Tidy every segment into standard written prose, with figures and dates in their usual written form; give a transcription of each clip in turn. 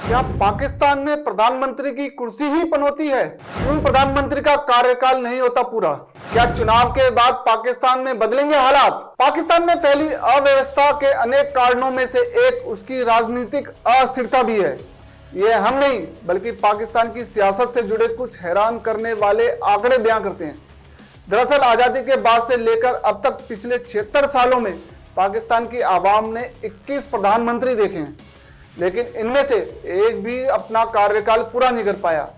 क्या पाकिस्तान में प्रधानमंत्री की कुर्सी ही पनौती है? क्यों प्रधानमंत्री का कार्यकाल नहीं होता पूरा? क्या चुनाव के बाद पाकिस्तान में बदलेंगे हालात? पाकिस्तान में फैली अव्यवस्था के अनेक कारणों में से एक उसकी राजनीतिक अस्थिरता भी है। ये हम नहीं बल्कि पाकिस्तान की सियासत से जुड़े कुछ हैरान करने वाले आंकड़े बयां करते हैं। दरअसल आजादी के बाद से लेकर अब तक पिछले 76 सालों में पाकिस्तान की आवाम ने 21 प्रधानमंत्री देखे हैं, लेकिन इनमें से एक भी अपना कार्यकाल पूरा नहीं कर पाया।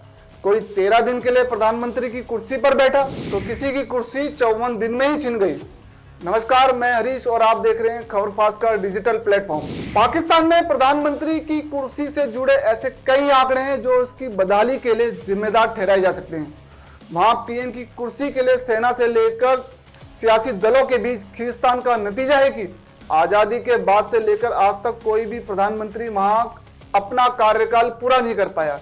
कोई 13 दिन के लिए प्रधानमंत्री की कुर्सी पर बैठा तो किसी की कुर्सी 54 दिन में ही छिन गई। नमस्कार, मैं हरीश और आप देख रहे हैं खबर फास्ट का डिजिटल प्लेटफॉर्म। पाकिस्तान में प्रधानमंत्री की कुर्सी से जुड़े ऐसे कई आंकड़े हैं जो उसकी बदहाली के लिए जिम्मेदार ठहराए जा सकते हैं। वहां पीएम की कुर्सी के लिए सेना से लेकर सियासी दलों के बीच खींचतान का नतीजा है कि आजादी के बाद से लेकर आज तक कोई भी प्रधानमंत्री वहां अपना कार्यकाल पूरा नहीं कर पाया।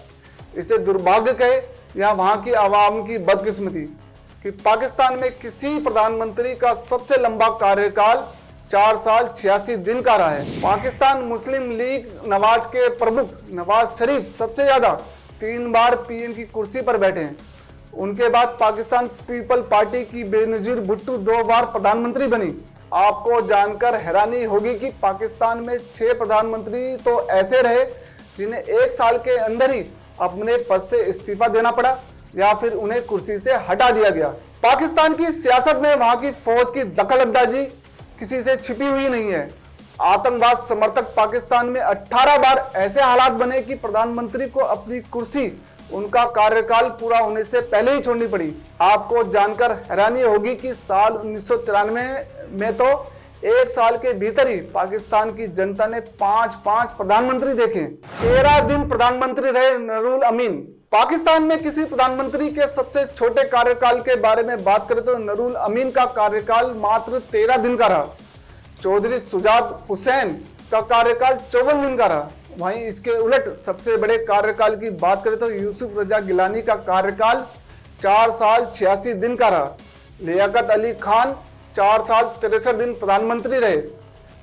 इसे दुर्भाग्य कहे या वहां की आवाम की बदकिस्मती कि पाकिस्तान में किसी प्रधानमंत्री का सबसे लंबा कार्यकाल 4 साल 86 दिन का रहा है। पाकिस्तान मुस्लिम लीग नवाज के प्रमुख नवाज शरीफ सबसे ज्यादा 3 बार पीएम की कुर्सी पर बैठे हैं। उनके बाद पाकिस्तान पीपल पार्टी की बेनजीर भुट्टो 2 बार प्रधानमंत्री बनी। आपको जानकर हैरानी होगी कि पाकिस्तान में 6 प्रधानमंत्री तो ऐसे रहे जिन्हें 1 साल के अंदर ही अपने पद से इस्तीफा देना पड़ा या फिर उन्हें कुर्सी से हटा दिया गया। पाकिस्तान की सियासत में वहां की फौज की दखलंदाजी किसी से छिपी हुई नहीं है। आतंकवाद समर्थक पाकिस्तान में 18 बार ऐसे हालात बने कि प्रधानमंत्री को अपनी कुर्सी उनका कार्यकाल पूरा होने से पहले ही छोड़नी पड़ी। आपको जानकर हैरानी होगी कि साल 1993 में तो 1 साल के भीतर ही पाकिस्तान की जनता ने 5 प्रधानमंत्री देखे। 13 दिन प्रधानमंत्री रहे नरूल अमीन। पाकिस्तान में किसी प्रधानमंत्री के सबसे छोटे कार्यकाल के बारे में बात करें तो नरूल अमीन का कार्यकाल मात्र 13 दिन का रहा। चौधरी शुजात हुसैन का कार्यकाल 54 दिन का रहा। वहीं इसके उलट सबसे बड़े कार्यकाल की बात करें तो यूसुफ रजा गिलानी का कार्यकाल 4 साल 86 दिन का रहा। लियाकत अली खान 4 साल 63 दिन प्रधानमंत्री रहे।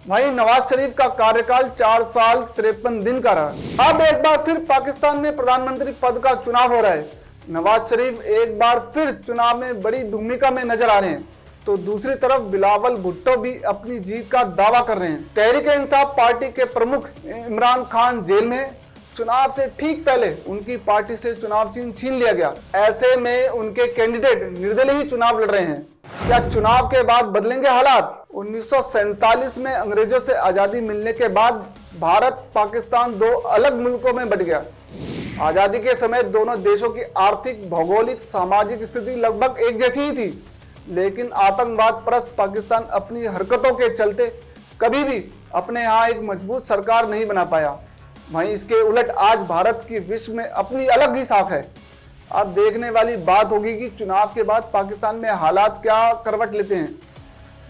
वहीं नवाज शरीफ का कार्यकाल 4 साल 53 दिन का रहा। अब एक बार फिर पाकिस्तान में प्रधानमंत्री पद का चुनाव हो रहा है। नवाज शरीफ एक बार फिर चुनाव में बड़ी भूमिका में नजर आ रहे हैं तो दूसरी तरफ बिलावल भुट्टो भी अपनी जीत का दावा कर रहे हैं। तहरीक-ए-इंसाफ पार्टी के प्रमुख इमरान खान जेल में। चुनाव से ठीक पहले उनकी पार्टी से चुनाव चिन्ह छीन लिया गया। ऐसे में उनके कैंडिडेट निर्दलीय ही चुनाव लड़ रहे हैं। क्या चुनाव के बाद बदलेंगे हालात? 1947 में अंग्रेजों से आजादी मिलने के बाद भारत पाकिस्तान 2 अलग मुल्कों में बंट गया। आजादी के समय दोनों देशों की आर्थिक, भौगोलिक, सामाजिक स्थिति लगभग एक जैसी ही थी, लेकिन आतंकवाद परस्त पाकिस्तान अपनी हरकतों के चलते कभी भी अपने यहाँ एक मजबूत सरकार नहीं बना पाया। वहीं इसके उलट आज भारत की विश्व में अपनी अलग ही साख है। अब देखने वाली बात होगी कि चुनाव के बाद पाकिस्तान में हालात क्या करवट लेते हैं।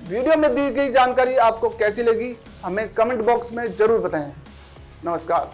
वीडियो में दी गई जानकारी आपको कैसी लगी, हमें कमेंट बॉक्स में जरूर बताएं। नमस्कार।